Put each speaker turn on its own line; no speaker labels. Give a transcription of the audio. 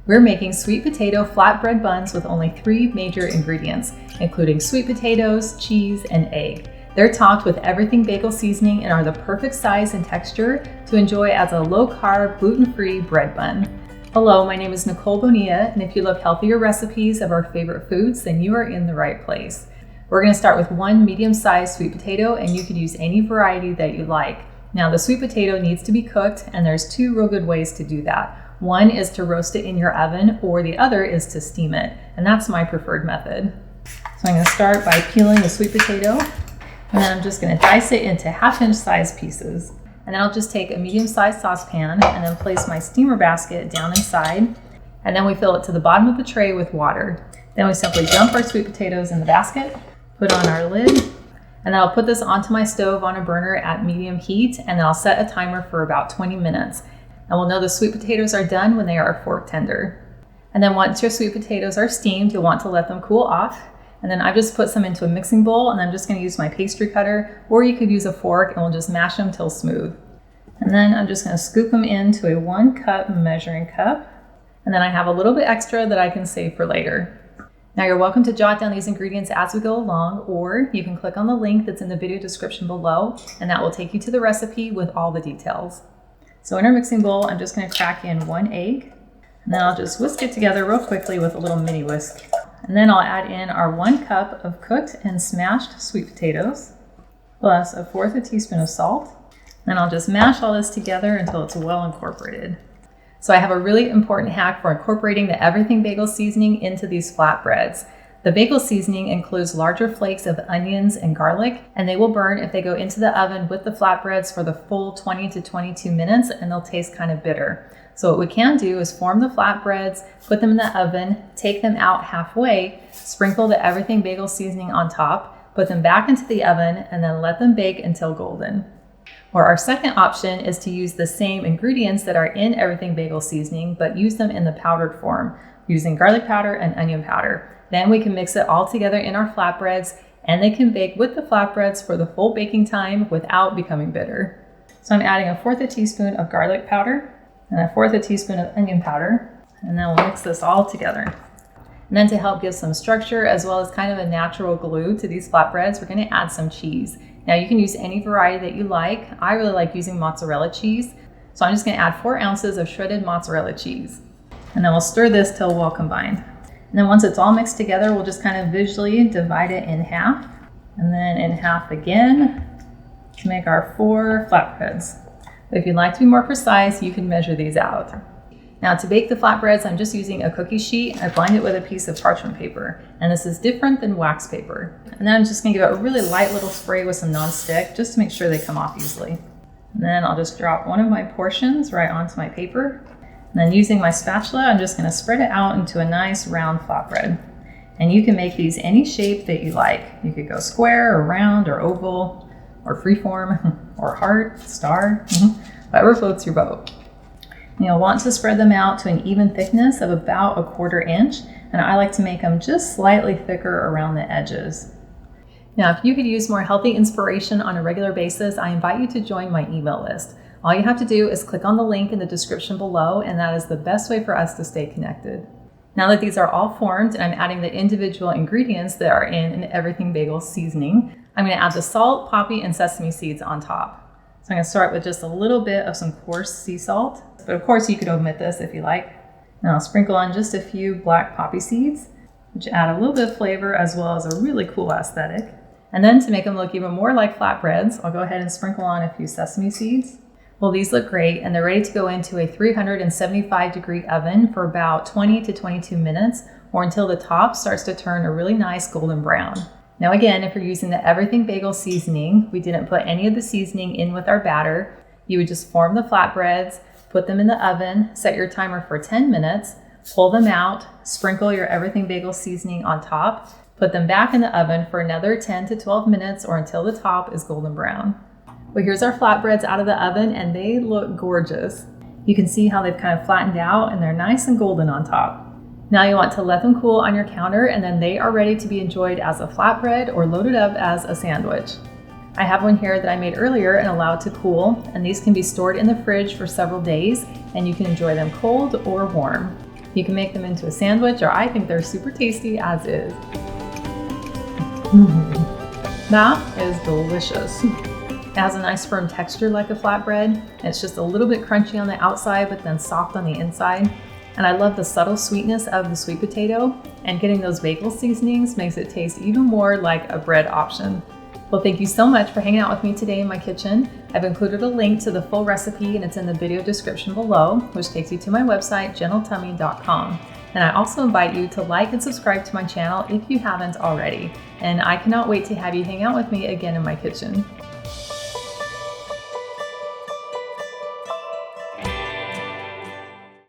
We're making sweet potato flatbread buns with only 3 major ingredients, including sweet potatoes, cheese, and egg. They're topped with everything bagel seasoning and are the perfect size and texture to enjoy as a low-carb, gluten-free bread bun. Hello, my name is Nicole Bonilla, and if you love healthier recipes of our favorite foods, then you are in the right place. We're going to start with 1 medium-sized sweet potato, and you could use any variety that you like. Now, the sweet potato needs to be cooked, and there's 2 real good ways to do that. One is to roast it in your oven, or the other is to steam it, and that's my preferred method. So I'm going to start by peeling the sweet potato, and then I'm just going to dice it into 1/2-inch size pieces. And then I'll just take a medium-sized saucepan and then place my steamer basket down inside, and then we fill it to the bottom of the tray with water. Then we simply dump our sweet potatoes in the basket, put on our lid, and then I'll put this onto my stove on a burner at medium heat, and then I'll set a timer for about 20 minutes. And we'll know the sweet potatoes are done when they are fork tender. And then once your sweet potatoes are steamed, you'll want to let them cool off. And then I've just put some into a mixing bowl, and I'm just going to use my pastry cutter, or you could use a fork, and we'll just mash them till smooth. And then I'm just going to scoop them into a 1 cup measuring cup. And then I have a little bit extra that I can save for later. Now you're welcome to jot down these ingredients as we go along, or you can click on the link that's in the video description below, and that will take you to the recipe with all the details. So in our mixing bowl, I'm just going to crack in 1 egg, and then I'll just whisk it together real quickly with a little mini whisk. And then I'll add in our 1 cup of cooked and smashed sweet potatoes, plus 1/4 teaspoon of salt. Then I'll just mash all this together until it's well incorporated. So I have a really important hack for incorporating the everything bagel seasoning into these flatbreads. The bagel seasoning includes larger flakes of onions and garlic, and they will burn if they go into the oven with the flatbreads for the full 20 to 22 minutes, and they'll taste kind of bitter. So what we can do is form the flatbreads, put them in the oven, take them out halfway, sprinkle the everything bagel seasoning on top, put them back into the oven, and then let them bake until golden. Or our second option is to use the same ingredients that are in everything bagel seasoning, but use them in the powdered form, using garlic powder and onion powder. Then we can mix it all together in our flatbreads, and they can bake with the flatbreads for the full baking time without becoming bitter. So I'm adding 1/4 teaspoon of garlic powder and 1/4 teaspoon of onion powder, and then we'll mix this all together. And then to help give some structure as well as kind of a natural glue to these flatbreads, we're going to add some cheese. Now you can use any variety that you like. I really like using mozzarella cheese, so I'm just going to add 4 ounces of shredded mozzarella cheese. And then we'll stir this till well combined. And then once it's all mixed together, we'll just kind of visually divide it in half, and then in half again to make our 4 flatbreads. But if you'd like to be more precise, you can measure these out. Now to bake the flatbreads, I'm just using a cookie sheet. I bind it with a piece of parchment paper, and this is different than wax paper. And then I'm just going to give it a really light little spray with some non-stick just to make sure they come off easily. And then I'll just drop one of my portions right onto my paper. And then using my spatula, I'm just going to spread it out into a nice round flatbread. And you can make these any shape that you like. You could go square or round or oval or freeform or heart, star, whatever floats your boat. You'll want to spread them out to an even thickness of about 1/4 inch, and I like to make them just slightly thicker around the edges. Now, if you could use more healthy inspiration on a regular basis, I invite you to join my email list. All you have to do is click on the link in the description below, and that is the best way for us to stay connected. Now that these are all formed and I'm adding the individual ingredients that are in an everything bagel seasoning, I'm going to add the salt, poppy, and sesame seeds on top. So I'm going to start with just a little bit of some coarse sea salt, but of course you could omit this if you like. Now I'll sprinkle on just a few black poppy seeds, which add a little bit of flavor as well as a really cool aesthetic. And then to make them look even more like flatbreads, I'll go ahead and sprinkle on a few sesame seeds. Well, these look great, and they're ready to go into a 375-degree oven for about 20 to 22 minutes, or until the top starts to turn a really nice golden brown. Now again, if you're using the everything bagel seasoning, we didn't put any of the seasoning in with our batter. You would just form the flatbreads, put them in the oven, set your timer for 10 minutes, pull them out, sprinkle your everything bagel seasoning on top, put them back in the oven for another 10 to 12 minutes or until the top is golden brown. Well, here's our flatbreads out of the oven, and they look gorgeous. You can see how they've kind of flattened out, and they're nice and golden on top. Now you want to let them cool on your counter, and then they are ready to be enjoyed as a flatbread or loaded up as a sandwich. I have one here that I made earlier and allowed to cool, and these can be stored in the fridge for several days, and you can enjoy them cold or warm. You can make them into a sandwich, or I think they're super tasty as is. That is delicious. It has a nice firm texture like a flatbread, and it's just a little bit crunchy on the outside, but then soft on the inside. And I love the subtle sweetness of the sweet potato, and getting those bagel seasonings makes it taste even more like a bread option. Well, thank you so much for hanging out with me today in my kitchen. I've included a link to the full recipe, and it's in the video description below, which takes you to my website, gentletummy.com. And I also invite you to like and subscribe to my channel if you haven't already. And I cannot wait to have you hang out with me again in my kitchen.